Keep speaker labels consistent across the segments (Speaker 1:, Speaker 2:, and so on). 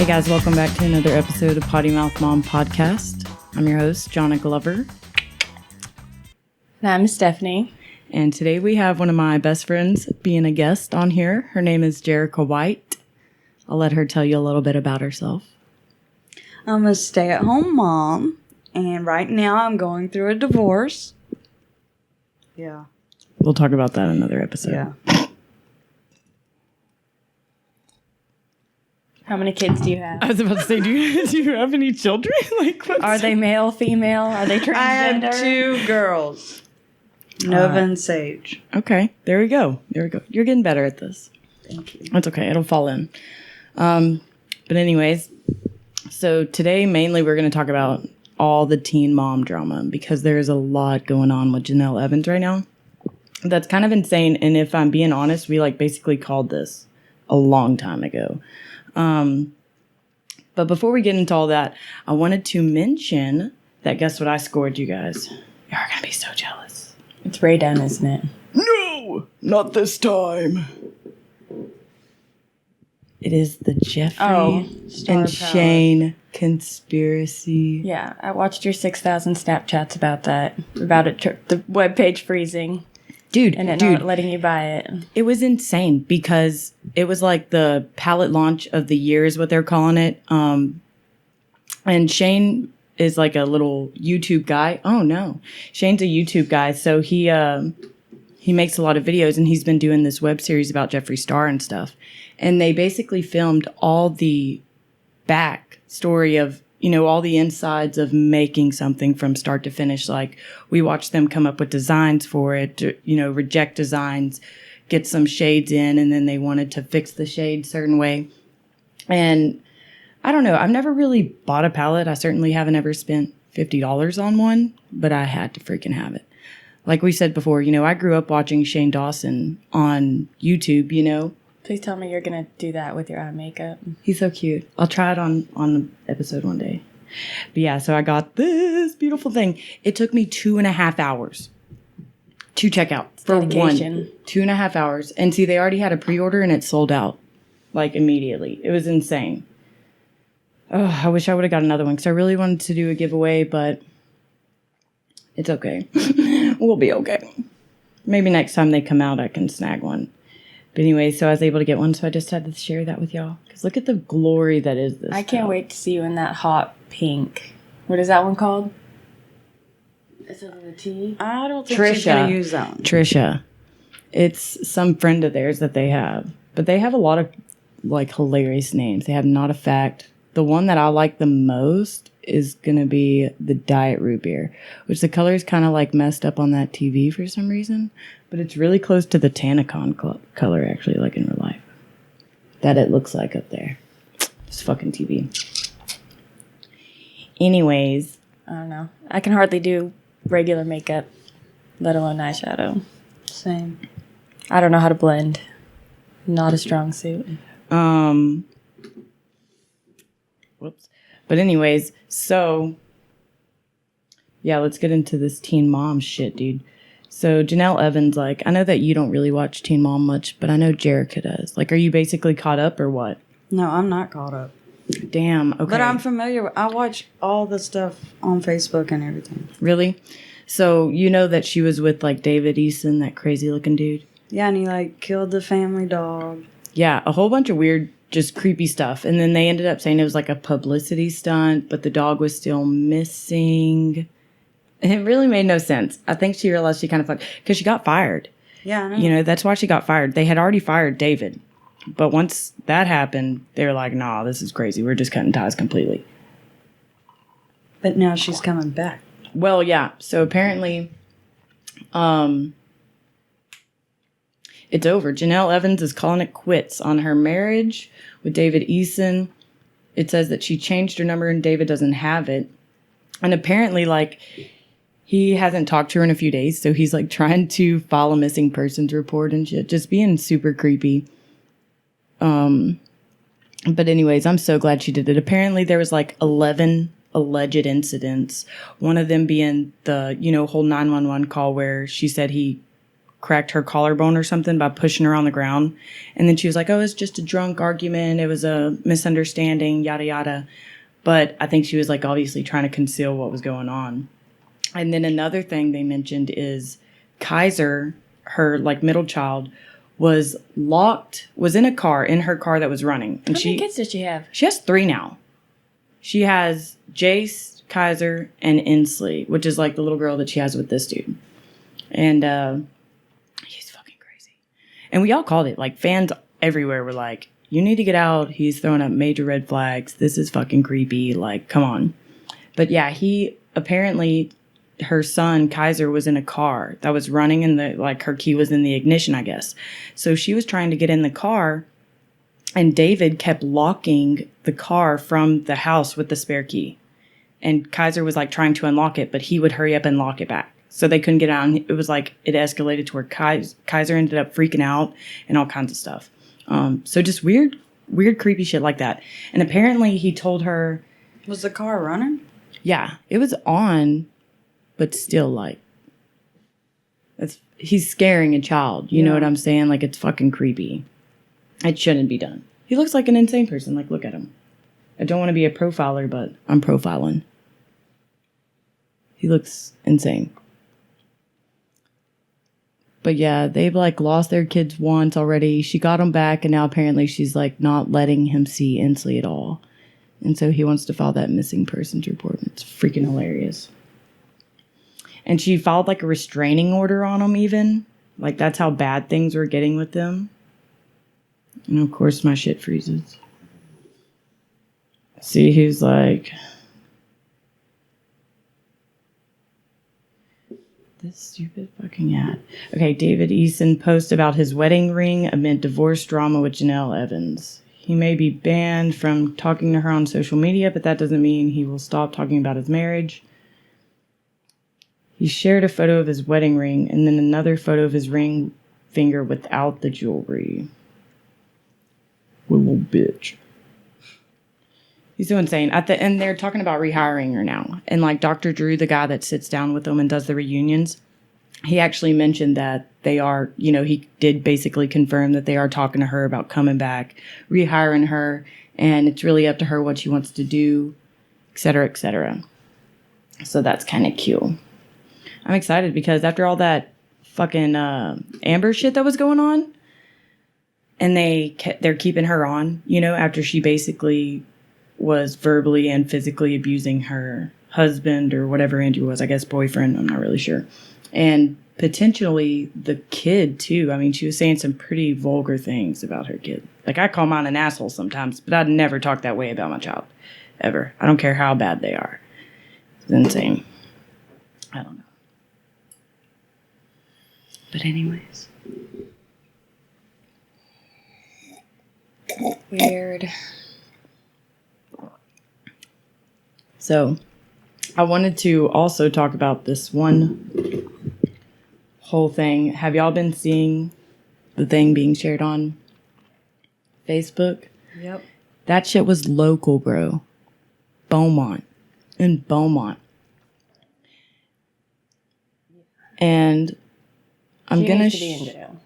Speaker 1: guys, welcome back to another episode of Potty Mouth Mom Podcast. I'm your host, Jonna Glover.
Speaker 2: And I'm Stephanie.
Speaker 1: And today we have one of my best friends being a guest on here. Her name is Jerica White. I'll let her tell you a little bit about herself.
Speaker 3: I'm a stay-at-home mom, and right now I'm going through a divorce. Yeah.
Speaker 1: We'll talk about that in another episode.
Speaker 3: Yeah.
Speaker 2: How many kids do you have?
Speaker 1: I was about to say, do you have any children?
Speaker 2: Are they male, female? Are they transgender?
Speaker 3: I have 2 girls, Nova and Sage.
Speaker 1: Okay, there we go. You're getting better at this.
Speaker 3: Thank you.
Speaker 1: That's okay. It'll fall in. But anyways, so today mainly we're going to talk about all the teen mom drama because there's a lot going on with Jenelle Evans right now. That's kind of insane. And if I'm being honest, we basically called this a long time ago. But before we get into all that, I wanted to mention that guess what I scored, you guys? You're going to be so jealous.
Speaker 2: It's Ray Dunn, isn't it?
Speaker 1: No, not this time. It is the Jeffree and Shane conspiracy.
Speaker 2: Yeah, I watched your 6,000 Snapchats about that. About it, the webpage freezing.
Speaker 1: Dude,
Speaker 2: and it not letting you buy it.
Speaker 1: It was insane because it was like the palette launch of the year is what they're calling it. And Shane is like a little YouTube guy. Oh no, Shane's a YouTube guy. So he makes a lot of videos and he's been doing this web series about Jeffree Star and stuff. And they basically filmed all the back story of, all the insides of making something from start to finish. Like we watched them come up with designs for it, reject designs, get some shades in, and then they wanted to fix the shade a certain way. And I don't know, I've never really bought a palette. I certainly haven't ever spent $50 on one, but I had to freaking have it. Like we said before, I grew up watching Shane Dawson on YouTube,
Speaker 2: Please tell me you're going to do that with your eye makeup.
Speaker 1: He's so cute. I'll try it on the episode one day. But yeah, so I got this beautiful thing. It took me 2.5 hours to check out for
Speaker 2: dedication.
Speaker 1: 2.5 hours. And see, they already had a pre-order and it sold out immediately. It was insane. Oh, I wish I would have got another one because I really wanted to do a giveaway, but it's okay. We'll be okay. Maybe next time they come out, I can snag one. But anyway, so I was able to get one, so I just had to share that with y'all. Because look at the glory that is this.
Speaker 2: I can't wait to see you in that hot pink. What is that one called? Is it a T?
Speaker 3: I don't think she's going to use that one.
Speaker 1: Trisha. It's some friend of theirs that they have. But they have a lot of, hilarious names. They have Not a Fact. The one that I like the most is going to be the Diet Root Beer, which the color is kind of messed up on that TV for some reason. But it's really close to the Tanacon color, actually, in real life. That it looks like up there. It's fucking TV. Anyways.
Speaker 2: I don't know. I can hardly do regular makeup, let alone eyeshadow.
Speaker 3: Same.
Speaker 2: I don't know how to blend. Not a strong suit.
Speaker 1: Whoops. But anyways, so. Yeah, let's get into this teen mom shit, dude. So Jenelle Evans, I know that you don't really watch Teen Mom much, but I know Jerica does. Are you basically caught up or what?
Speaker 3: No, I'm not caught up.
Speaker 1: Damn, okay.
Speaker 3: But I'm familiar. I watch all the stuff on Facebook and everything.
Speaker 1: Really? So you know that she was with, David Eason, that crazy-looking dude?
Speaker 3: Yeah, and he, killed the family dog.
Speaker 1: Yeah, a whole bunch of weird, just creepy stuff. And then they ended up saying it was, a publicity stunt, but the dog was still missing. It really made no sense. I think she realized she kind of because she got fired.
Speaker 3: Yeah, I know.
Speaker 1: That's why she got fired. They had already fired David. But once that happened, they were like, nah, this is crazy. We're just cutting ties completely.
Speaker 3: But now she's coming back.
Speaker 1: Well, yeah. So apparently, it's over. Jenelle Evans is calling it quits on her marriage with David Eason. It says that she changed her number and David doesn't have it. And apparently, he hasn't talked to her in a few days, so he's trying to file a missing persons report and shit, just being super creepy. But anyways, I'm so glad she did it. Apparently there was 11 alleged incidents. One of them being the, whole 911 call where she said he cracked her collarbone or something by pushing her on the ground. And then she was like, oh, it's just a drunk argument. It was a misunderstanding, yada, yada. But I think she was like obviously trying to conceal what was going on. And then another thing they mentioned is Kaiser, her like middle child, was in a car, in her car that was running. And
Speaker 2: How many kids does she have?
Speaker 1: She has 3 now. She has Jace, Kaiser, and Inslee, which is like the little girl that she has with this dude. And he's fucking crazy. And we all called it. Like, fans everywhere were like, you need to get out. He's throwing up major red flags. This is fucking creepy. Like, come on. But yeah, apparently her son, Kaiser, was in a car that was running and her key was in the ignition, I guess. So she was trying to get in the car and David kept locking the car from the house with the spare key. And Kaiser was like trying to unlock it, but he would hurry up and lock it back. So they couldn't get out. And it was like, it escalated to where Kaiser ended up freaking out and all kinds of stuff. So just weird, creepy shit like that. And apparently he told her.
Speaker 3: Was the car running?
Speaker 1: Yeah, it was on, but still like, he's scaring a child. You know what I'm saying? Like, it's fucking creepy. It shouldn't be done. He looks like an insane person. Like, look at him. I don't want to be a profiler, but I'm profiling. He looks insane. But yeah, they've like lost their kids once already. She got him back, and now apparently she's like not letting him see Inslee at all. And so he wants to file that missing persons report. It's freaking hilarious. And she filed like a restraining order on him even. Like, that's how bad things were getting with them. And of course my shit freezes. See, he's like, this stupid fucking ad. Okay, David Eason posts about his wedding ring amid divorce drama with Janelle Evans. He may be banned from talking to her on social media, but that doesn't mean he will stop talking about his marriage. He shared a photo of his wedding ring and then another photo of his ring finger without the jewelry. What a little bitch. He's so insane. At the end, they're talking about rehiring her now. And like Dr. Drew, the guy that sits down with them and does the reunions, he actually mentioned that they are, he did basically confirm that they are talking to her about coming back, rehiring her, and it's really up to her what she wants to do, et cetera, et cetera. So that's kind of cute. I'm excited because after all that fucking Amber shit that was going on, and they're keeping her on, after she basically was verbally and physically abusing her husband or whatever Andrew was, I guess boyfriend, I'm not really sure. And potentially the kid too. I mean, she was saying some pretty vulgar things about her kid. Like, I call mine an asshole sometimes, but I'd never talk that way about my child. Ever. I don't care how bad they are. It's insane. I don't know. But anyways.
Speaker 2: Weird.
Speaker 1: So, I wanted to also talk about this one whole thing. Have y'all been seeing the thing being shared on Facebook?
Speaker 3: Yep.
Speaker 1: That shit was local, bro. Beaumont. In Beaumont. And I'm
Speaker 2: She
Speaker 1: gonna
Speaker 2: needs to be in jail.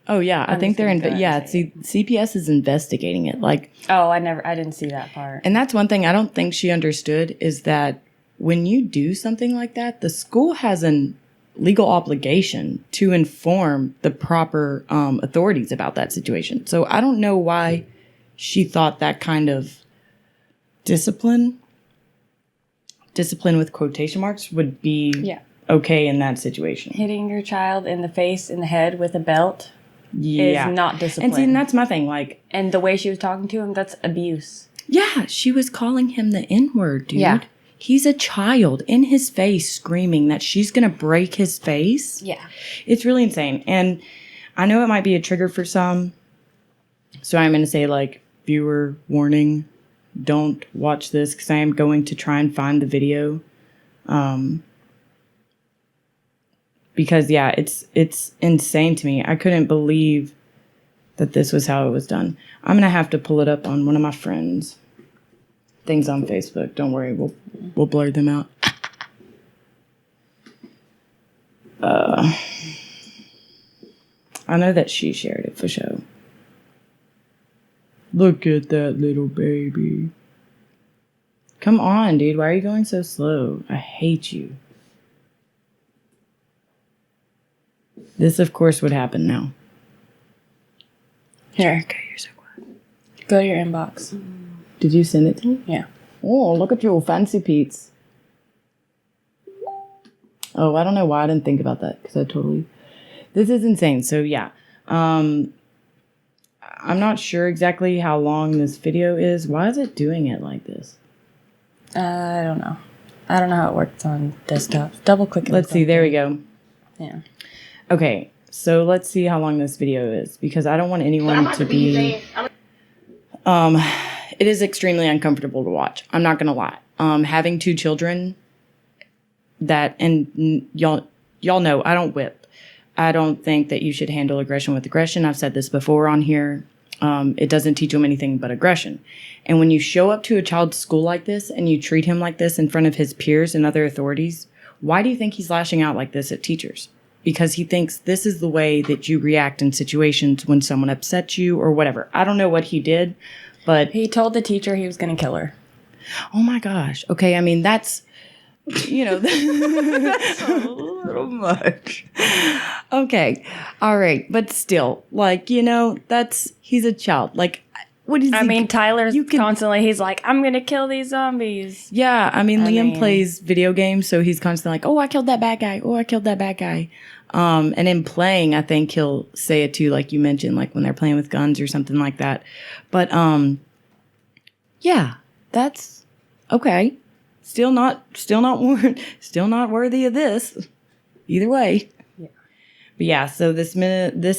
Speaker 1: Oh yeah, I think they're CPS is investigating it. Like,
Speaker 2: oh, I didn't see that part.
Speaker 1: And that's one thing I don't think she understood is that when you do something like that, the school has an legal obligation to inform the proper authorities about that situation. So I don't know why she thought that kind of discipline with quotation marks would be okay in that situation.
Speaker 2: Hitting your child in the face, in the head with a belt is not discipline.
Speaker 1: And see, and that's my thing. Like,
Speaker 2: and the way she was talking to him, that's abuse.
Speaker 1: Yeah, she was calling him the N-word, dude.
Speaker 2: Yeah.
Speaker 1: He's a child in his face screaming that she's going to break his face.
Speaker 2: Yeah.
Speaker 1: It's really insane. And I know it might be a trigger for some. So I'm going to say, like, viewer warning, don't watch this because I am going to try and find the video. Because, yeah, it's insane to me. I couldn't believe that this was how it was done. I'm going to have to pull it up on one of my friends' things on Facebook. Don't worry, we'll blur them out. I know that she shared it for sure. Look at that little baby. Come on, dude. Why are you going so slow? I hate you. This, of course, would happen now.
Speaker 2: Here.
Speaker 1: Okay, you're so quiet.
Speaker 2: Go to your inbox.
Speaker 1: Did you send it to me?
Speaker 2: Yeah.
Speaker 1: Oh, look at your fancy Pete's. Oh, I don't know why I didn't think about that because I totally... This is insane. So, yeah. I'm not sure exactly how long this video is. Why is it doing it like this?
Speaker 2: I don't know. I don't know how it works on desktops. Double click it.
Speaker 1: Let's see. There we go.
Speaker 2: Yeah.
Speaker 1: Okay. So, let's see how long this video is because I don't want anyone to be... It is extremely uncomfortable to watch. I'm not going to lie. Having 2 children and y'all know I don't whip. I don't think that you should handle aggression with aggression. I've said this before on here. It doesn't teach them anything but aggression. And when you show up to a child's school like this and you treat him like this in front of his peers and other authorities, why do you think he's lashing out like this at teachers? Because he thinks this is the way that you react in situations when someone upsets you or whatever. I don't know what he did, but...
Speaker 2: He told the teacher he was going to kill her.
Speaker 1: Oh my gosh. Okay, I mean, that's... that's a little much. Okay. All right. But still, he's a child. Like, what is
Speaker 2: Tyler's constantly, he's like, I'm going to kill these zombies.
Speaker 1: Yeah. Liam plays video games, so he's constantly like, oh, I killed that bad guy. Oh, I killed that bad guy. And in playing, I think he'll say it too, like you mentioned, like when they're playing with guns or something like that. But, yeah, that's okay. Still not worthy of this. Either way.
Speaker 2: Yeah.
Speaker 1: But yeah, so this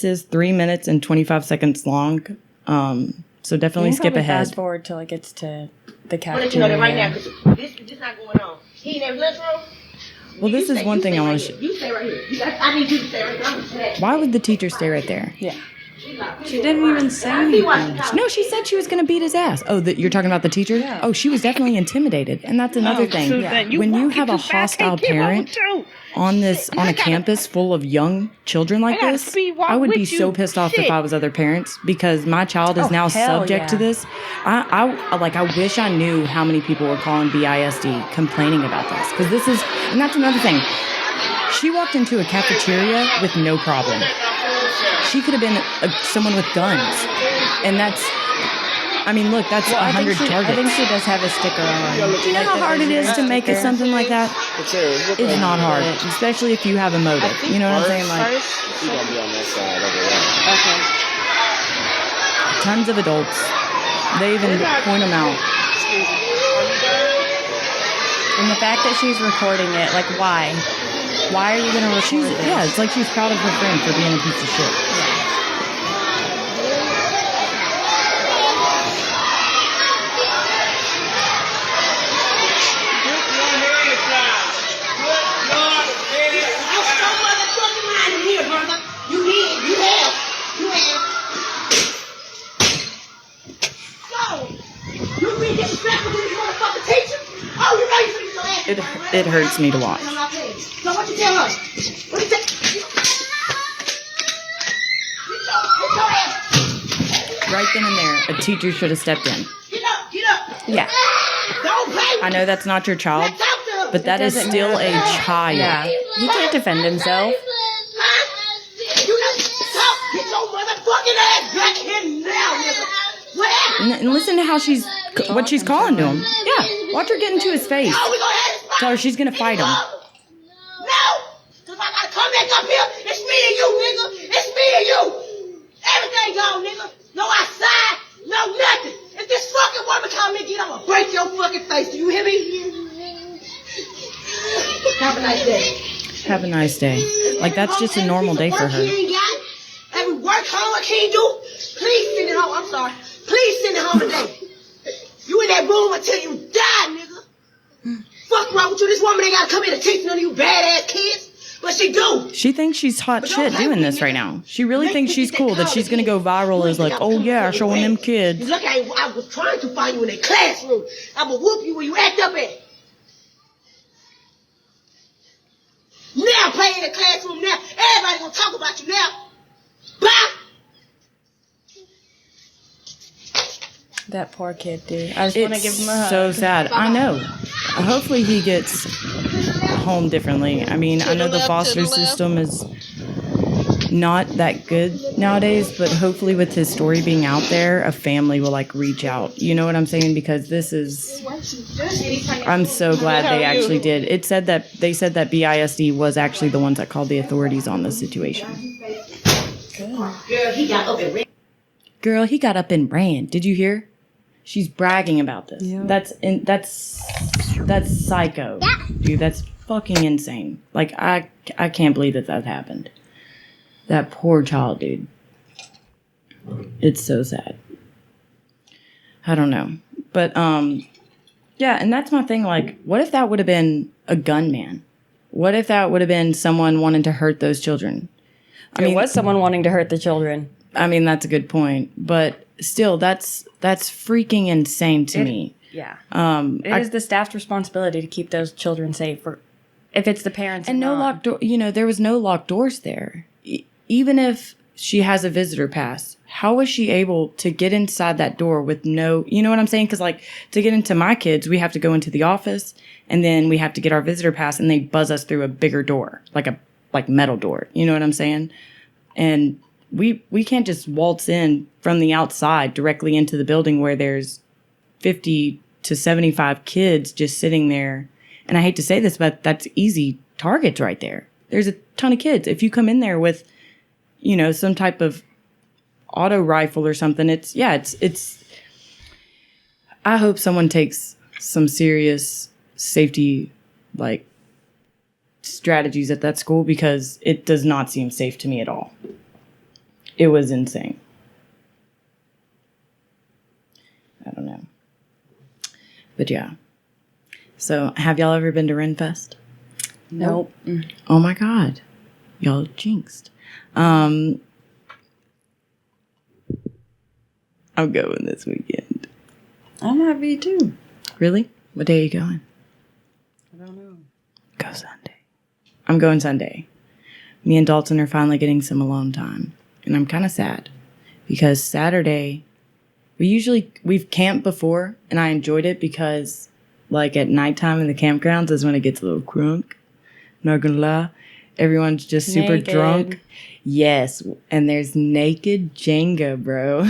Speaker 1: is 3 minutes and 25 seconds long. So definitely skip ahead.
Speaker 2: Fast forward till it gets to the
Speaker 4: I'll let you know
Speaker 2: cafeteria.
Speaker 4: that right now, because this not going on. He in that lunchroom.
Speaker 1: Well, this is one thing I want to
Speaker 4: You stay right here. I need you to stay right here. I'm gonna stay.
Speaker 1: Why would the teacher stay right there?
Speaker 2: Yeah.
Speaker 3: She didn't even say anything.
Speaker 1: No, she said she was going to beat his ass. Oh, you're talking about the teacher?
Speaker 2: Yeah.
Speaker 1: Oh, she was definitely intimidated. And that's another thing. When you have a hostile parent on a campus full of young children like this, I would be so pissed off if I was other parents because my child is now
Speaker 2: hell
Speaker 1: subject to
Speaker 2: yeah.
Speaker 1: this. I wish I knew how many people were calling BISD complaining about this because and that's another thing. She walked into a cafeteria with no problem. She could have been someone with guns. And that's 100 targets.
Speaker 2: I think she does have a sticker on.
Speaker 1: Do you know how hard it is to make something like that? It's not hard, especially if you have a motive. You know what I'm saying? Like,
Speaker 5: She's gonna be on that side over there.
Speaker 2: Okay.
Speaker 1: tons of adults. They even point them out.
Speaker 2: And the fact that she's recording it, like, why? Why are you going to record this?
Speaker 1: Yeah, it's like she's proud of her friend for being a piece of shit.
Speaker 4: I'm so motherfucking mad in here, brother. You have. So, you be disrespectful to this motherfucking teacher? Oh, you know you finna get your ass.
Speaker 1: It hurts me to watch.
Speaker 4: I'm not paying. So what you tell her? What you tell? Get your ass.
Speaker 1: Right then and there, a teacher should have stepped in.
Speaker 4: Get up.
Speaker 2: Yeah.
Speaker 4: Don't play with
Speaker 1: I know that's not your child,
Speaker 4: Talk to her.
Speaker 1: but that is
Speaker 2: doesn't
Speaker 1: still a
Speaker 2: matter.
Speaker 1: child.
Speaker 2: Yeah. He can't defend himself.
Speaker 4: Huh? You know, talk. Get your motherfucking ass back here now, nigga. What happened?
Speaker 1: And listen to what she's calling to him. Yeah, watch her get into his face.
Speaker 4: Oh, we gonna have this fight.
Speaker 1: Tell her she's gonna fight him.
Speaker 4: No! Cause I gotta come back up here. It's me and you, nigga. It's me and you. Everything gone, nigga. No outside, no nothing. If this fucking woman come in, I'm gonna break your fucking face. Do you hear me? Have a nice day.
Speaker 1: Have a nice day. Like, that's just a normal day for her.
Speaker 4: Every work homework he ain't do, please send it home. I'm sorry. Please send it home today. You in that room until you die, nigga. Fuck wrong with you? This woman ain't gotta come here to teach none of you badass kids. But she do.
Speaker 1: She thinks she's hot shit doing this right now. She really thinks she's cool, that she's gonna go viral as like, oh yeah, showing them kids.
Speaker 4: Look, I was trying to find you in a classroom. I will whoop you where you act up at. Now play in the classroom now. Everybody gonna talk about you now. Bye!
Speaker 2: That poor kid, dude. I just want to give him a hug.
Speaker 1: So sad. I know. Hopefully he gets home differently. I mean, I know the foster system is not that good nowadays, but hopefully with his story being out there, a family will like reach out. You know what I'm saying? Because this is, I'm so glad they actually did. They said that BISD was actually the ones that called the authorities on the situation.
Speaker 4: Girl, he got up and ran.
Speaker 1: Girl, he got up and ran. Did you hear? She's bragging about this.
Speaker 3: Yeah.
Speaker 1: That's psycho, dude. That's fucking insane. Like I can't believe that happened. That poor child, dude. It's so sad. I don't know, but yeah, and that's my thing. Like, what if that would have been a gunman? What if that would have been someone wanting to hurt those children?
Speaker 2: There was someone wanting to hurt the children.
Speaker 1: I mean, that's a good point, but still, that's freaking insane to me.
Speaker 2: Yeah. It is the staff's responsibility to keep those children safe. If it's the parents
Speaker 1: And no locked door. You know, there was no locked doors there. Even if she has a visitor pass, how was she able to get inside that door with no? You know what I'm saying? Because like to get into my kids, we have to go into the office, and then we have to get our visitor pass, and they buzz us through a bigger door, like metal door. You know what I'm saying? And we can't just waltz in from the outside directly into the building where there's 50 to 75 kids just sitting there. And I hate to say this, but that's easy targets right there. There's a ton of kids. If you come in there with, you know, some type of auto rifle or something, it's I hope someone takes some serious safety, like, strategies at that school, because it does not seem safe to me at all. It was insane. I don't know. But yeah. So, have y'all ever been to Renfest?
Speaker 2: Nope.
Speaker 1: Oh my God. Y'all jinxed. I'm going this weekend.
Speaker 3: I might be too.
Speaker 1: Really? What day are you going?
Speaker 3: I don't know.
Speaker 1: Go Sunday. I'm going Sunday. Me and Dalton are finally getting some alone time. And I'm kind of sad. Because Saturday, we've camped before, and I enjoyed it because, like, at nighttime in the campgrounds is when it gets a little crunk. Not gonna lie. Everyone's just super
Speaker 2: Naked.
Speaker 1: drunk. Yes. And there's naked Jenga, bro.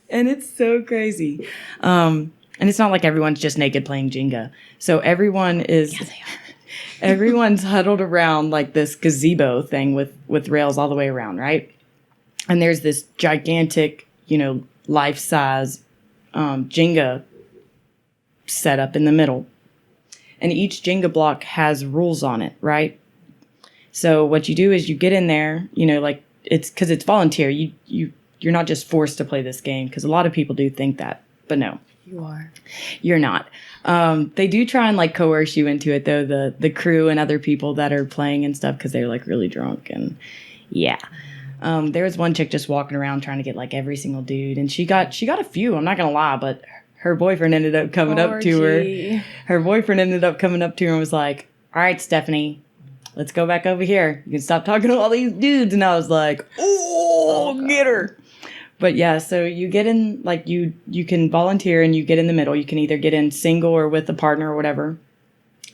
Speaker 1: And it's so crazy. And it's not like everyone's just naked playing Jenga. So everyone is... Yeah, they are. Everyone's huddled around like this gazebo thing with rails all the way around, right? And there's this gigantic, you know, life-size Jenga set up in the middle. And each Jenga block has rules on it, right? So what you do is you get in there, you know, like it's because it's volunteer. You're not just forced to play this game, because a lot of people do think that, but no.
Speaker 2: You are.
Speaker 1: You're not. They do try and like coerce you into it though, the crew and other people that are playing and stuff, because they're like really drunk. And yeah. There was one chick just walking around trying to get like every single dude, and she got a few, I'm not gonna lie, but her boyfriend ended up coming up to her. Her boyfriend ended up coming up to her and was like, "All right, Stephanie, let's go back over here. You can stop talking to all these dudes." And I was like, "Oh, get her." But yeah, so you get in, like, you can volunteer and you get in the middle. You can either get in single or with a partner or whatever.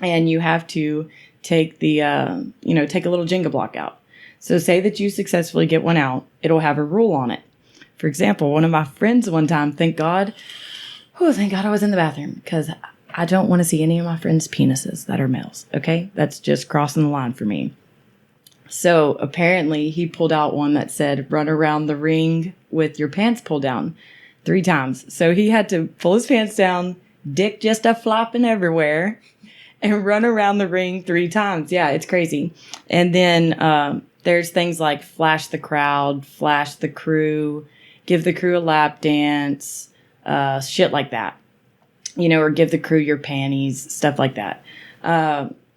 Speaker 1: And you have to take take a little Jenga block out. So say that you successfully get one out, it'll have a rule on it. For example, one of my friends one time, thank God I was in the bathroom, because I don't want to see any of my friends' penises that are males, okay? That's just crossing the line for me. So apparently he pulled out one that said, "Run around the ring with your pants pulled down 3 times." So he had to pull his pants down, dick just a flopping everywhere, and run around the ring 3 times. Yeah, it's crazy. And then there's things like flash the crowd, flash the crew, give the crew a lap dance, shit like that. You know, or give the crew your panties, stuff like that.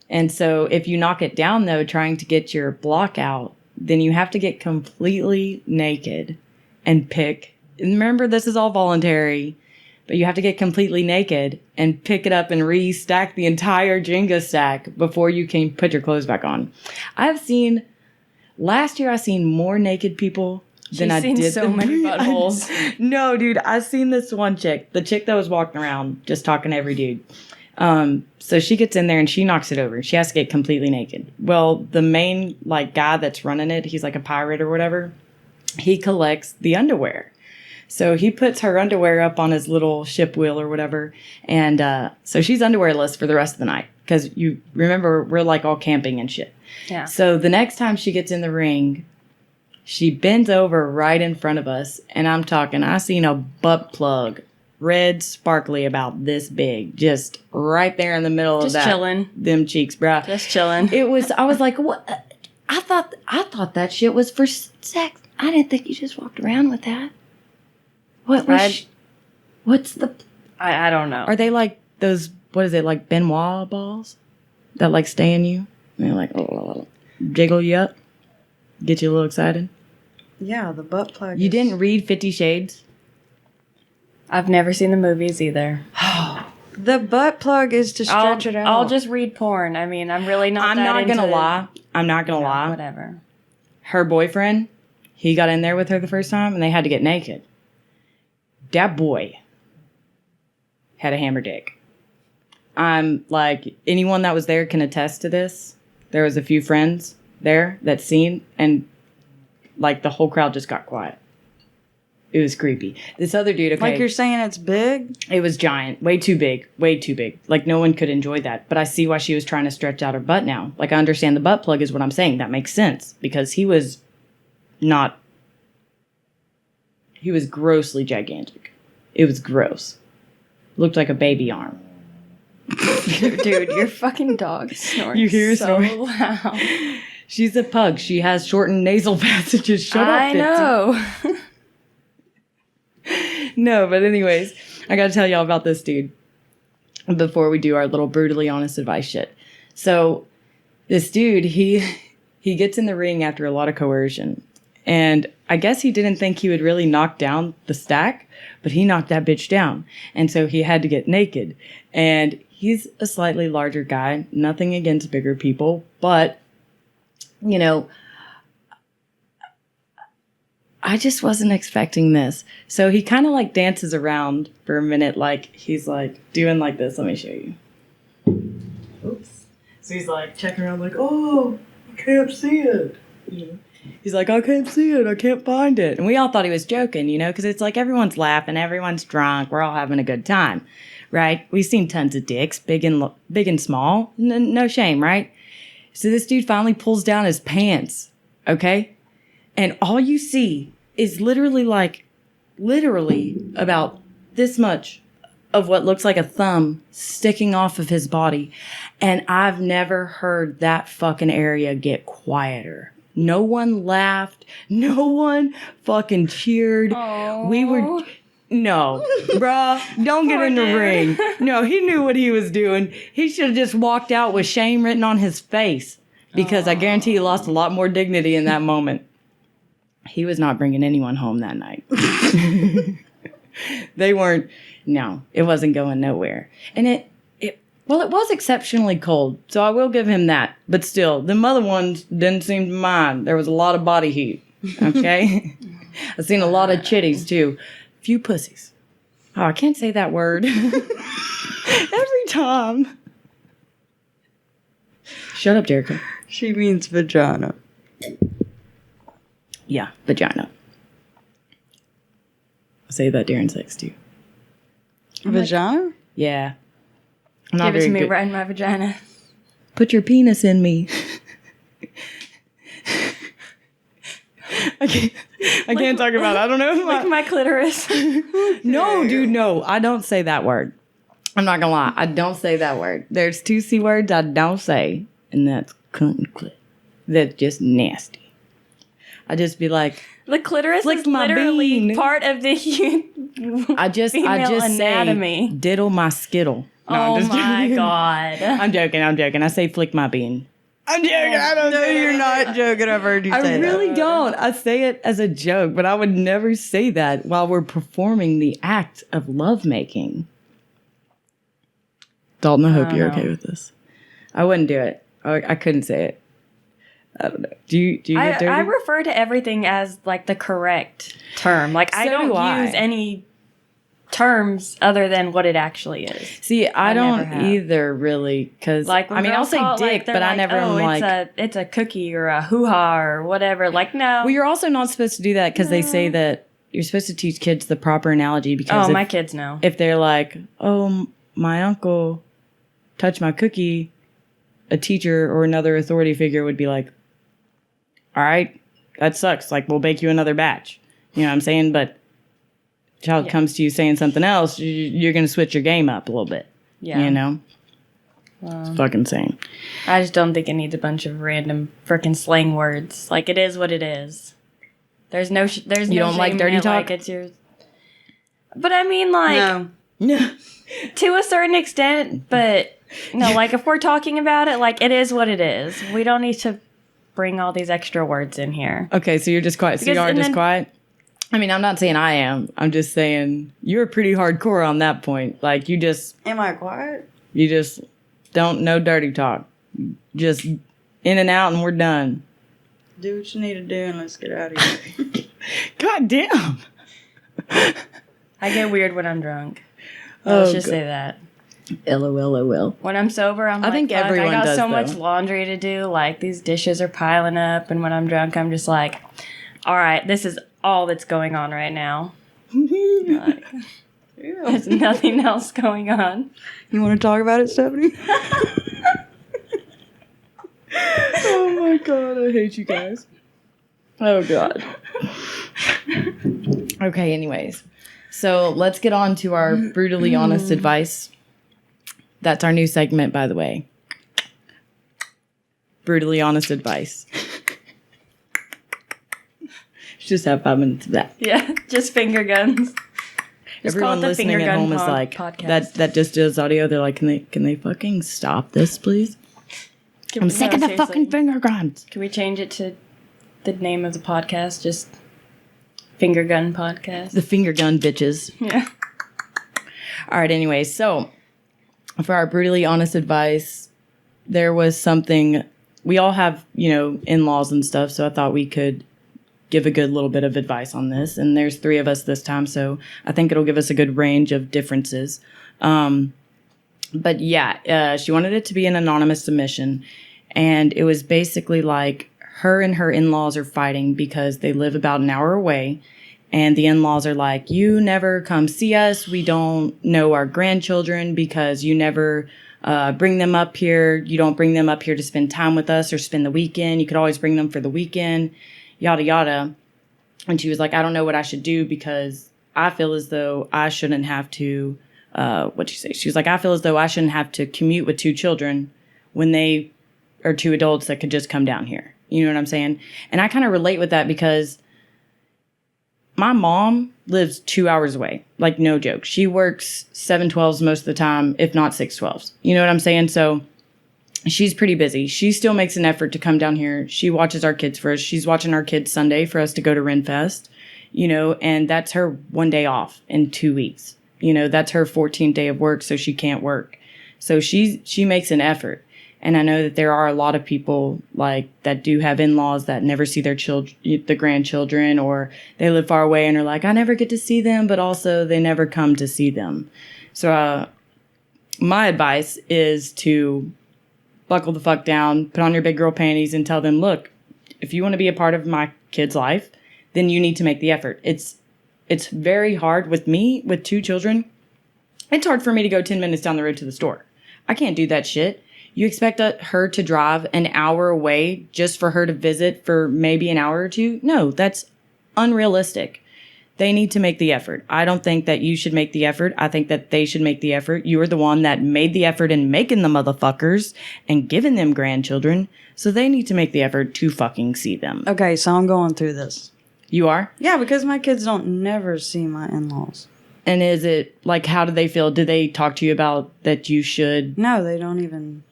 Speaker 1: And so if you knock it down, though, trying to get your block out, then you have to get completely naked and pick. And remember, this is all voluntary, but you have to get completely naked and pick it up and re-stack the entire Jenga stack before you can put your clothes back on. Last year I seen more naked people than I
Speaker 2: seen
Speaker 1: did
Speaker 2: so many buttholes.
Speaker 1: No, dude, I seen this one chick, the chick that was walking around just talking to every dude. So she gets in there and she knocks it over. She has to get completely naked. Well, the main like guy that's running it, he's like a pirate or whatever. He collects the underwear. So he puts her underwear up on his little ship wheel or whatever. And so she's underwearless for the rest of the night. Because you remember, we're like all camping and shit.
Speaker 2: Yeah.
Speaker 1: So the next time she gets in the ring, she bends over right in front of us. And I'm talking, I seen a butt plug, red, sparkly, about this big. Just right there in the middle
Speaker 2: Just
Speaker 1: of that.
Speaker 2: chilling.
Speaker 1: Them cheeks, bruh.
Speaker 2: Just chilling.
Speaker 1: It was, I was like, what? I thought that shit was for sex. I didn't think you just walked around with that. What was what's the...
Speaker 2: I don't know.
Speaker 1: Are they like those, what is it, like Benoit balls? That like stay in you? And they're like, jiggle you up? Get you a little excited?
Speaker 3: Yeah, the butt plug.
Speaker 1: You didn't read 50 Shades?
Speaker 2: I've never seen the movies either.
Speaker 3: The butt plug is to stretch it out.
Speaker 2: I'll just read porn. I mean, I'm really not.
Speaker 1: I'm
Speaker 2: that
Speaker 1: not
Speaker 2: into
Speaker 1: gonna lie. I'm not gonna lie.
Speaker 2: Whatever.
Speaker 1: Her boyfriend, he got in there with her the first time and they had to get naked. That boy had a hammer dick. I'm like, anyone that was there can attest to this. There was a few friends there that seen, and like the whole crowd just got quiet. It was creepy. This other dude, okay.
Speaker 3: Like you're saying it's big?
Speaker 1: It was giant. Way too big. Way too big. Like no one could enjoy that. But I see why she was trying to stretch out her butt now. Like I understand the butt plug is what I'm saying. That makes sense. Because he was grossly gigantic. It was gross. Looked like a baby arm.
Speaker 2: Dude, your fucking dog snorts
Speaker 1: You hear
Speaker 2: so
Speaker 1: snoring?
Speaker 2: loud.
Speaker 1: She's a pug. She has shortened nasal passages. Shut up,
Speaker 2: I
Speaker 1: Bitsy.
Speaker 2: know.
Speaker 1: No, but anyways, I gotta tell y'all about this dude before we do our little brutally honest advice shit. So this dude, he gets in the ring after a lot of coercion. And I guess he didn't think he would really knock down the stack, but he knocked that bitch down. And so he had to get naked. And he's a slightly larger guy, nothing against bigger people, but, you know, I just wasn't expecting this. So he kind of like dances around for a minute, like he's like doing like this. Let me show you. Oops. So he's like checking around like, oh, I can't see it. You know? He's like, I can't see it. I can't find it. And we all thought he was joking, you know, because it's like everyone's laughing, everyone's drunk. We're all having a good time, right? We've seen tons of dicks, big and small. No shame, right? So this dude finally pulls down his pants, okay? And all you see is literally about this much of what looks like a thumb sticking off of his body. And I've never heard that fucking area get quieter. No one laughed. No one fucking cheered.
Speaker 2: Aww.
Speaker 1: We were... No, bruh, don't get in the ring. No, he knew what he was doing. He should have just walked out with shame written on his face, because I guarantee he lost a lot more dignity in that moment. He was not bringing anyone home that night. They weren't. No, it wasn't going nowhere. And it was exceptionally cold, so I will give him that. But still, the other ones didn't seem to mind. There was a lot of body heat. Okay, I've seen a lot of chitties too. Few pussies. Oh, I can't say that word every time. Shut up, Jericho.
Speaker 3: She means vagina.
Speaker 1: Yeah, vagina. I say that during sex too.
Speaker 3: Vagina?
Speaker 1: Yeah. I'm not
Speaker 2: Give it to
Speaker 1: very
Speaker 2: me
Speaker 1: good.
Speaker 2: right in my vagina.
Speaker 1: Put your penis in me. I can't talk about it. I don't know.
Speaker 2: Lick my clitoris.
Speaker 1: No, dude, no. I don't say that word. I'm not gonna lie. I don't say that word. There's 2 C words I don't say, and that's cunt and clit. That's just nasty. I just be like,
Speaker 2: The clitoris
Speaker 1: Flick
Speaker 2: is
Speaker 1: my
Speaker 2: literally
Speaker 1: bean.
Speaker 2: part of the
Speaker 1: I just
Speaker 2: female anatomy.
Speaker 1: say, diddle my skittle. No, I'm
Speaker 2: Oh
Speaker 1: just
Speaker 2: my
Speaker 1: joking.
Speaker 2: god.
Speaker 1: I'm joking. I say flick my bean. I'm joking. I don't
Speaker 3: No,
Speaker 1: say
Speaker 3: you're
Speaker 1: that.
Speaker 3: not joking. I've heard you
Speaker 1: I
Speaker 3: say
Speaker 1: really
Speaker 3: that.
Speaker 1: don't. I say it as a joke, but I would never say that while we're performing the act of lovemaking. Dalton, I hope you're okay with this. I wouldn't do it. I couldn't say it. I don't know. Do you get dirty?
Speaker 2: I refer to everything as like the correct term. Like I
Speaker 1: So
Speaker 2: don't
Speaker 1: do I.
Speaker 2: use any terms other than what it actually is.
Speaker 1: See, I
Speaker 2: never
Speaker 1: don't
Speaker 2: have.
Speaker 1: either, really, because
Speaker 2: Like when
Speaker 1: I mean, I'll
Speaker 2: girls
Speaker 1: say
Speaker 2: call it,
Speaker 1: dick,
Speaker 2: like, they're
Speaker 1: but I
Speaker 2: like,
Speaker 1: never am like.
Speaker 2: it's a cookie or a hoo ha or whatever. Like no.
Speaker 1: Well, you're also not supposed to do that because they say that you're supposed to teach kids the proper analogy. Because
Speaker 2: Oh,
Speaker 1: if,
Speaker 2: my kids know.
Speaker 1: if they're like, "Oh, my uncle touched my cookie," a teacher or another authority figure would be like, "All right, that sucks. Like, we'll bake you another batch." You know what I'm saying? But child comes to you saying something else, you're going to switch your game up a little bit.
Speaker 2: Yeah.
Speaker 1: You know? It's fucking insane.
Speaker 2: I just don't think it needs a bunch of random freaking slang words. Like it is what it is. There's no there's
Speaker 1: You
Speaker 2: no
Speaker 1: don't like
Speaker 2: shame in
Speaker 1: dirty
Speaker 2: it,
Speaker 1: talk?
Speaker 2: Like it's yours. But I mean, like
Speaker 3: No.
Speaker 2: to a certain extent. But no, like if we're talking about it, like it is what it is. We don't need to bring all these extra words in here.
Speaker 1: Okay, so you're just quiet. So you
Speaker 2: Because-
Speaker 1: are
Speaker 2: and
Speaker 1: just
Speaker 2: then-
Speaker 1: quiet? I mean, I'm not saying I am. I'm just saying you're pretty hardcore on that point. Like, you just
Speaker 3: Am I quiet?
Speaker 1: don't know dirty talk. Just in and out and we're done.
Speaker 3: Do what you need to do and let's get out of here.
Speaker 1: God damn.
Speaker 2: I get weird when I'm drunk.
Speaker 1: Oh,
Speaker 2: Let's just
Speaker 1: God.
Speaker 2: say that.
Speaker 1: LOL.
Speaker 2: When I'm sober, I'm
Speaker 1: I
Speaker 2: like,
Speaker 1: think
Speaker 2: fuck,
Speaker 1: everyone
Speaker 2: I got
Speaker 1: does,
Speaker 2: so much
Speaker 1: though.
Speaker 2: laundry to do. Like, these dishes are piling up. And when I'm drunk, I'm just like, all right, this is all that's going on right now. Like, there's nothing else going on.
Speaker 3: You want to talk about it, Stephanie?
Speaker 1: Oh my God, I hate you guys. Oh God. Okay, anyways. So let's get on to our brutally honest advice. That's our new segment, by the way. Brutally honest advice. Just have 5 minutes of that.
Speaker 2: Yeah, just finger guns. Just call
Speaker 1: Everyone
Speaker 2: it the
Speaker 1: listening
Speaker 2: Finger
Speaker 1: at
Speaker 2: Gun
Speaker 1: home is like
Speaker 2: podcast.
Speaker 1: that just does audio. They're like, can they fucking stop this, please? I'm sick of the
Speaker 2: seriously.
Speaker 1: fucking finger guns.
Speaker 2: Can we change it to the name of the podcast? Just Finger Gun Podcast.
Speaker 1: The finger gun bitches.
Speaker 2: Yeah.
Speaker 1: All right, anyways, so for our brutally honest advice, there was something, we all have, in-laws and stuff, so I thought we could give a good little bit of advice on this. And there's 3 of us this time, so I think it'll give us a good range of differences. But yeah, she wanted it to be an anonymous submission. And it was basically like her and her in-laws are fighting because they live about an hour away. And the in-laws are like, you never come see us. We don't know our grandchildren because you never bring them up here. You don't bring them up here to spend time with us or spend the weekend. You could always bring them for the weekend, yada, yada. And she was like, I don't know what I should do because I feel as though I shouldn't have to, what'd she say? She was like, I feel as though I shouldn't have to commute with 2 children when they are 2 adults that could just come down here. You know what I'm saying? And I kind of relate with that because my mom lives 2 hours away. Like, no joke. She works 7/12s most of the time, if not 6/12s. You know what I'm saying? So she's pretty busy. She still makes an effort to come down here. She watches our kids for us. She's watching our kids Sunday for us to go to Renfest, and that's her 1 day off in 2 weeks. That's her 14th day of work, so she can't work. So she makes an effort. And I know that there are a lot of people like that do have in-laws that never see their children, the grandchildren, or they live far away and are like, I never get to see them, but also they never come to see them. So my advice is to buckle the fuck down, put on your big girl panties and tell them, look, if you want to be a part of my kid's life, then you need to make the effort. It's very hard with me, with 2 children. It's hard for me to go 10 minutes down the road to the store. I can't do that shit. You expect her to drive an hour away just for her to visit for maybe an hour or 2? No, that's unrealistic. They need to make the effort. I don't think that you should make the effort. I think that they should make the effort. You are the one that made the effort in making the motherfuckers and giving them grandchildren. So they need to make the effort to fucking see them.
Speaker 3: Okay, so I'm going through this.
Speaker 1: You are?
Speaker 3: Yeah, because my kids don't never see my in-laws.
Speaker 1: And is it like, how do they feel? Do they talk to you about that you should?
Speaker 3: No, they don't even.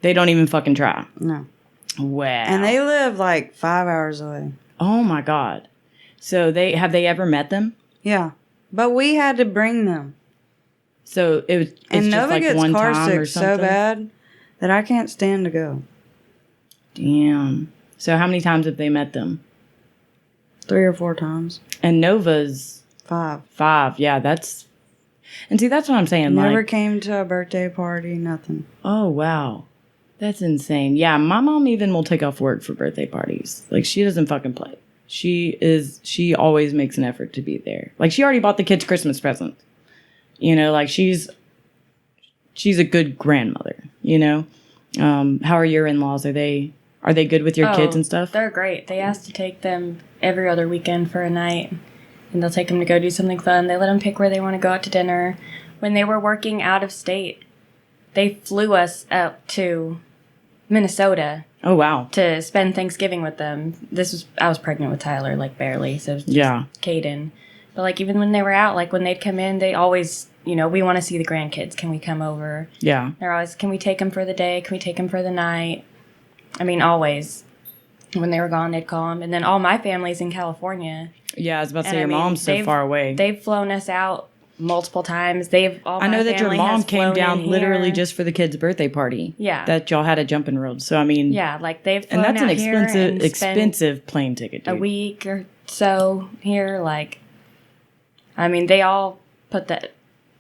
Speaker 1: They don't even fucking try.
Speaker 3: No.
Speaker 1: Wow.
Speaker 3: And they live like 5 hours away.
Speaker 1: Oh my God. So have they ever met them?
Speaker 3: Yeah. But we had to bring them.
Speaker 1: So it's
Speaker 3: And
Speaker 1: just
Speaker 3: Nova
Speaker 1: like
Speaker 3: gets
Speaker 1: one
Speaker 3: car
Speaker 1: time or
Speaker 3: sick
Speaker 1: something?
Speaker 3: so bad that I can't stand to go.
Speaker 1: Damn. So how many times have they met them?
Speaker 3: 3 or 4 times.
Speaker 1: And Nova's
Speaker 3: 5.
Speaker 1: 5. Yeah, that's... And see, that's what I'm saying.
Speaker 3: Never
Speaker 1: Like,
Speaker 3: came to a birthday party, nothing.
Speaker 1: oh, wow. That's insane. Yeah, my mom even will take off work for birthday parties. Like, she doesn't fucking play. She always makes an effort to be there. Like, she already bought the kids Christmas present. You know, like, she's a good grandmother, you know? How are your in-laws? Are they good with your kids and stuff?
Speaker 2: They're great. They asked to take them every other weekend for a night, and they'll take them to go do something fun. They let them pick where they want to go out to dinner. When they were working out of state, they flew us out to Minnesota
Speaker 1: Oh, wow.
Speaker 2: to spend Thanksgiving with them. I was pregnant with Tyler, like barely, so it was just
Speaker 1: Yeah.
Speaker 2: Caden. But like even when they were out, like when they'd come in, they always, you know, we want to see the grandkids. Can we come over?
Speaker 1: Yeah.
Speaker 2: They're always, can we take them for the day? Can we take them for the night? I mean, always. When they were gone, they'd call them. And then all my family's in California.
Speaker 1: Yeah, I was about to
Speaker 2: And
Speaker 1: say,
Speaker 2: I
Speaker 1: your
Speaker 2: mean,
Speaker 1: mom's so
Speaker 2: they've-
Speaker 1: far away.
Speaker 2: They've flown us out multiple times.
Speaker 1: I know that your mom came down literally just for the kids' birthday party.
Speaker 2: Yeah.
Speaker 1: That y'all had a jumping road. So, I mean...
Speaker 2: Yeah, like they've flown
Speaker 1: And that's an
Speaker 2: out here and spent
Speaker 1: expensive plane ticket, dude.
Speaker 2: a week or so here. Like, I mean, they all put that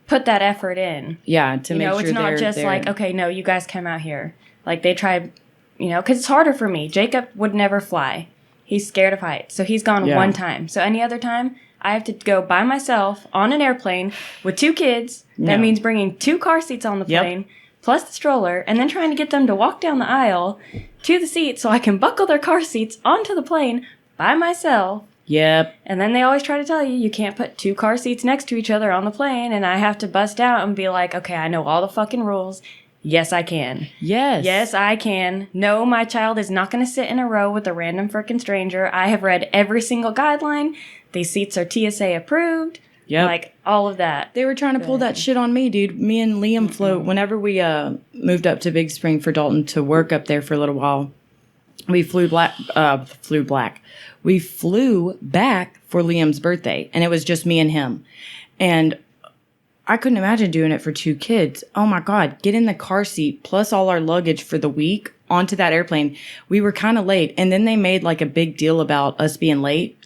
Speaker 2: effort in.
Speaker 1: Yeah, to make sure
Speaker 2: it's not
Speaker 1: they're
Speaker 2: just
Speaker 1: there.
Speaker 2: like, okay, no, you guys come out here. Like they tried, you know, because it's harder for me. Jacob would never fly. He's scared of heights, so he's gone
Speaker 1: Yeah.
Speaker 2: one time. So any other time, I have to go by myself on an airplane with 2 kids. That
Speaker 1: No.
Speaker 2: means bringing 2 car seats on the
Speaker 1: Yep.
Speaker 2: plane, plus the stroller, and then trying to get them to walk down the aisle to the seat so I can buckle their car seats onto the plane by myself.
Speaker 1: Yep.
Speaker 2: And then they always try to tell you, you can't put 2 car seats next to each other on the plane. And I have to bust out and be like, okay, I know all the fucking rules. Yes, I can.
Speaker 1: Yes.
Speaker 2: Yes, I can. No, my child is not going to sit in a row with a random frickin' stranger. I have read every single guideline. These seats are TSA approved.
Speaker 1: Yep.
Speaker 2: Like, all of that.
Speaker 1: They were trying to pull that shit on me, dude. Me and Liam flew, whenever we moved up to Big Spring for Dalton to work up there for a little while, we flew back for Liam's birthday, and it was just me and him. And I couldn't imagine doing it for 2 kids. Oh my God, get in the car seat plus all our luggage for the week onto that airplane. We were kind of late, and then they made like a big deal about us being late,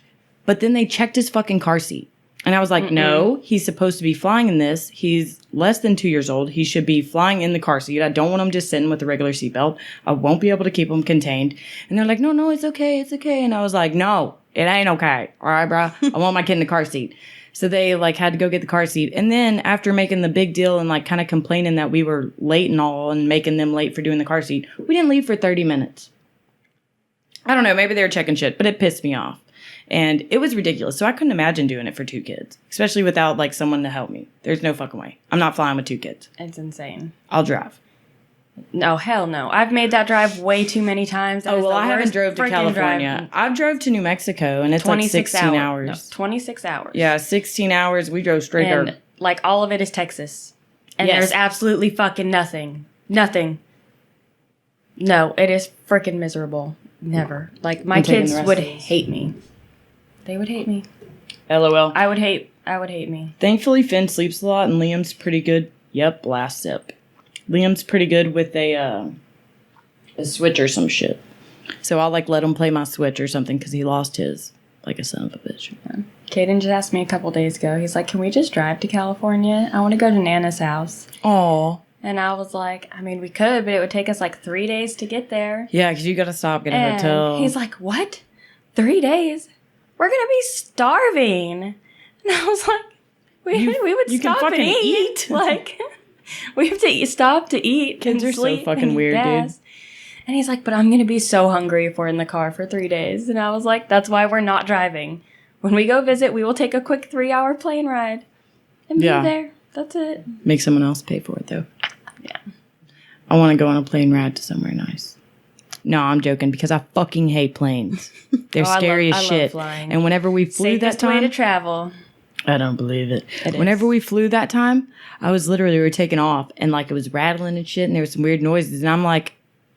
Speaker 1: but then they checked his fucking car seat. And I was like, no, he's supposed to be flying in this. He's less than 2 years old. He should be flying in the car seat. I don't want him just sitting with a regular seatbelt. I won't be able to keep him contained. And they're like, no, it's okay. It's okay. And I was like, no, it ain't okay. All right, bro. I want my kid in the car seat. So they like had to go get the car seat. And then after making the big deal and like kind of complaining that we were late and all and making them late for doing the car seat, we didn't leave for 30 minutes. I don't know. Maybe they were checking shit, but it pissed me off. And it was ridiculous. So I couldn't imagine doing it for 2 kids, especially without like someone to help me. There's no fucking way. I'm not flying with 2 kids.
Speaker 2: It's insane.
Speaker 1: I'll drive.
Speaker 2: No, hell no. I've made that drive way too many times. That
Speaker 1: Oh,
Speaker 2: is
Speaker 1: well,
Speaker 2: the
Speaker 1: I haven't
Speaker 2: worst
Speaker 1: drove to
Speaker 2: frickin'
Speaker 1: California.
Speaker 2: drive.
Speaker 1: I've drove to New Mexico, and it's like 16 hours.
Speaker 2: No, 26 hours.
Speaker 1: Yeah, 16 hours. We drove straight
Speaker 2: And
Speaker 1: there.
Speaker 2: like all of it is Texas. And
Speaker 1: Yes.
Speaker 2: there's absolutely fucking nothing. Nothing. No, it is freaking miserable. Never. Like my
Speaker 1: I'm taking
Speaker 2: kids
Speaker 1: the rest
Speaker 2: would
Speaker 1: of these.
Speaker 2: hate me. They would hate me.
Speaker 1: LOL.
Speaker 2: I would hate me.
Speaker 1: Thankfully, Finn sleeps a lot, and Liam's pretty good. Yep, last sip. Liam's pretty good with a Switch or some shit. So I'll like let him play my Switch or something because he lost his, like a son of a bitch.
Speaker 2: Caden just asked me a couple days ago. He's like, "Can we just drive to California? I want to go to Nana's house."
Speaker 1: Aw.
Speaker 2: And I was like, I mean, we could, but it would take us like 3 days to get there.
Speaker 1: Yeah, because you got to stop, get a
Speaker 2: And
Speaker 1: hotel.
Speaker 2: he's like, "What? 3 days? We're gonna be starving." And I was like, we would
Speaker 1: you can
Speaker 2: stop and
Speaker 1: fucking
Speaker 2: eat.
Speaker 1: eat.
Speaker 2: Like, we have to stop to eat.
Speaker 1: Kids
Speaker 2: and
Speaker 1: are so
Speaker 2: sleep
Speaker 1: fucking
Speaker 2: and
Speaker 1: weird, dude.
Speaker 2: gas. And he's like, "But I'm gonna be so hungry if we're in the car for 3 days." And I was like, "That's why we're not driving. When we go visit, we will take a quick 3-hour plane ride and be
Speaker 1: Yeah.
Speaker 2: there. That's it."
Speaker 1: Make someone else pay for it, though.
Speaker 2: Yeah.
Speaker 1: I want to go on a plane ride to somewhere nice. No, I'm joking because I fucking hate planes. They're
Speaker 2: Oh, I
Speaker 1: scary
Speaker 2: love-
Speaker 1: as
Speaker 2: I love
Speaker 1: shit.
Speaker 2: flying.
Speaker 1: And whenever we flew
Speaker 2: Safest
Speaker 1: that
Speaker 2: way to
Speaker 1: time,
Speaker 2: travel.
Speaker 1: I don't believe it.
Speaker 2: It
Speaker 1: Whenever
Speaker 2: is.
Speaker 1: we flew that time, I was literally, we were taking off and like it was rattling and shit and there was some weird noises. And I'm like,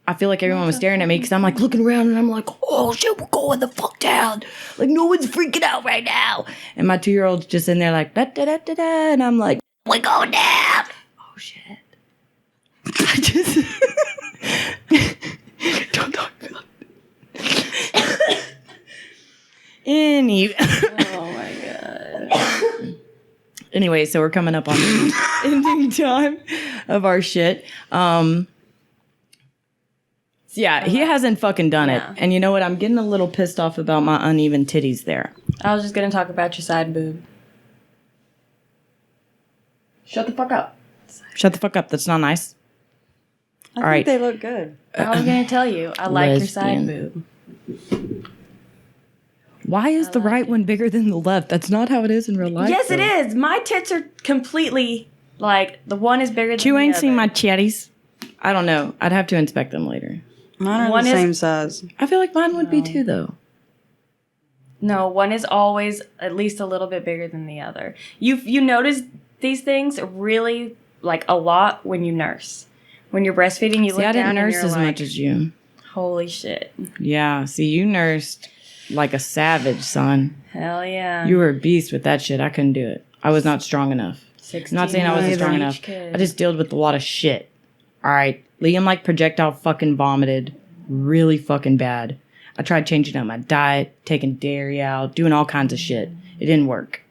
Speaker 1: I feel like everyone was staring at me because I'm like looking around and I'm like, oh shit, we're going the fuck down. Like no one's freaking out right now. And my 2-year-old's just in there like, da da da da da. And I'm like, we're going down. Oh shit. I just, don't talk about it. Anyway, so we're coming up on the ending time of our shit. So yeah, he hasn't fucking done
Speaker 2: Yeah.
Speaker 1: it. And you know what? I'm getting a little pissed off about my uneven titties there.
Speaker 2: I was just gonna talk about your side boob.
Speaker 1: Shut the fuck up. Shut the fuck up. That's not nice.
Speaker 3: I
Speaker 1: All
Speaker 3: think
Speaker 1: right.
Speaker 3: they look good.
Speaker 2: I was gonna tell you, I like your side
Speaker 1: Lesbian.
Speaker 2: boob.
Speaker 1: Why is the right one bigger than the left? That's not how it is in real life.
Speaker 2: Yes, it
Speaker 1: though.
Speaker 2: is. My tits are completely like the one is bigger than
Speaker 1: You
Speaker 2: the
Speaker 1: ain't
Speaker 2: other.
Speaker 1: seen my chatties. I don't know. I'd have to inspect them later.
Speaker 3: Mine are
Speaker 2: One
Speaker 3: the
Speaker 2: is-
Speaker 3: same size.
Speaker 1: I feel like mine would be too, though.
Speaker 2: No, one is always at least a little bit bigger than the other. You notice these things really like a lot when you nurse. When you're breastfeeding, you
Speaker 1: See,
Speaker 2: look
Speaker 1: I
Speaker 2: down
Speaker 1: didn't
Speaker 2: and
Speaker 1: nurse
Speaker 2: you're
Speaker 1: as
Speaker 2: like,
Speaker 1: much as you.
Speaker 2: holy shit.
Speaker 1: Yeah. See, you nursed like a savage, son.
Speaker 2: Hell yeah.
Speaker 1: You were a beast with that shit. I couldn't do it. I was not strong enough.
Speaker 2: 16
Speaker 1: I'm not saying I wasn't
Speaker 3: Neither.
Speaker 1: strong
Speaker 2: each
Speaker 1: enough.
Speaker 2: kid.
Speaker 1: I just dealt with a lot of shit. All right. Liam like projectile fucking vomited really fucking bad. I tried changing up my diet, taking dairy out, doing all kinds of shit. It didn't work.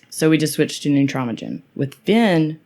Speaker 1: So we just switched to Nutramigen. With Finn,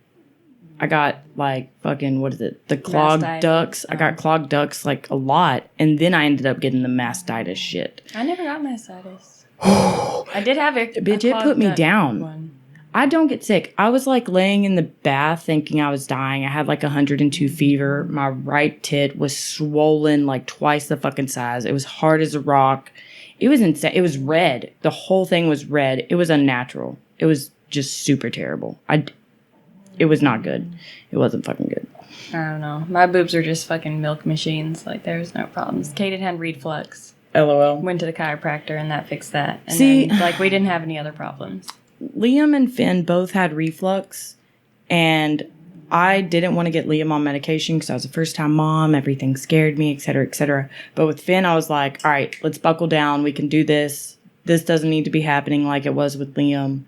Speaker 1: I got like fucking, what is it? The clogged
Speaker 2: Mastitis.
Speaker 1: ducts. I got clogged ducts like a lot. And then I ended up getting the mastitis shit.
Speaker 2: I never got mastitis. I did have it.
Speaker 1: Bitch, it put me down. I don't get sick. I was like laying in the bath thinking I was dying. I had like 102 fever. My right tit was swollen like twice the fucking size. It was hard as a rock. It was insane. It was red. The whole thing was red. It was unnatural. It was just super terrible. It was not good. It wasn't fucking good.
Speaker 2: I don't know. My boobs are just fucking milk machines. Like, there's no problems. Kaden had reflux.
Speaker 1: LOL.
Speaker 2: Went to the chiropractor and that fixed that. And
Speaker 1: See-
Speaker 2: then, like, we didn't have any other problems.
Speaker 1: Liam and Finn both had reflux, and I didn't want to get Liam on medication because I was a first-time mom. Everything scared me, et cetera, et cetera. But with Finn, I was like, all right, let's buckle down. We can do this. This doesn't need to be happening like it was with Liam.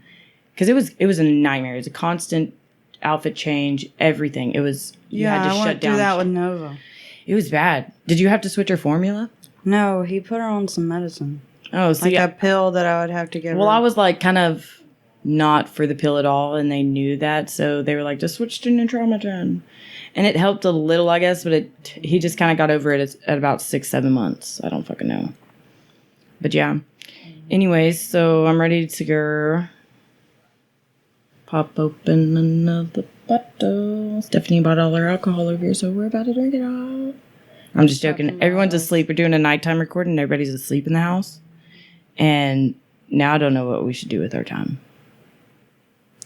Speaker 1: Because it was a nightmare. It was a constant outfit change, everything. It was, you had to
Speaker 3: I
Speaker 1: shut
Speaker 3: went
Speaker 1: down.
Speaker 3: through that with Nova.
Speaker 1: It was bad. Did you have to switch her formula?
Speaker 3: No, he put her on some medicine.
Speaker 1: Oh,
Speaker 3: Like
Speaker 1: see,
Speaker 3: a pill that I would have to give
Speaker 1: well,
Speaker 3: her.
Speaker 1: I was like kind of not for the pill at all, and they knew that, so they were like, just switch to Nutramigen. And it helped a little, I guess, but he just kind of got over it at about 6-7 months. I don't fucking know. But yeah. Anyways, so I'm ready to go pop open another bottle. Stephanie bought all her alcohol over here, so we're about to drink it all. I'm just joking. Everyone's asleep. We're doing a nighttime recording. Everybody's asleep in the house. And now I don't know what we should do with our time.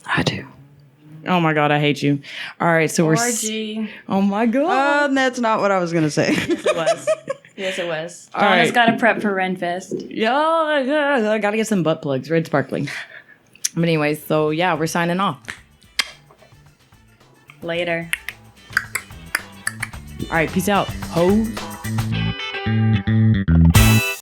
Speaker 3: I do.
Speaker 1: Oh my God, I hate you. All right, so
Speaker 2: Orgy.
Speaker 1: oh my God.
Speaker 3: That's not what I was gonna say.
Speaker 2: Yes, it was. Yes, it was.
Speaker 1: All
Speaker 2: Donna's
Speaker 1: right.
Speaker 2: got to prep for Renfest.
Speaker 1: Yeah, I gotta get some butt plugs, red sparkling. But anyways, so yeah, we're signing off.
Speaker 2: Later.
Speaker 1: All right, peace out. Ho.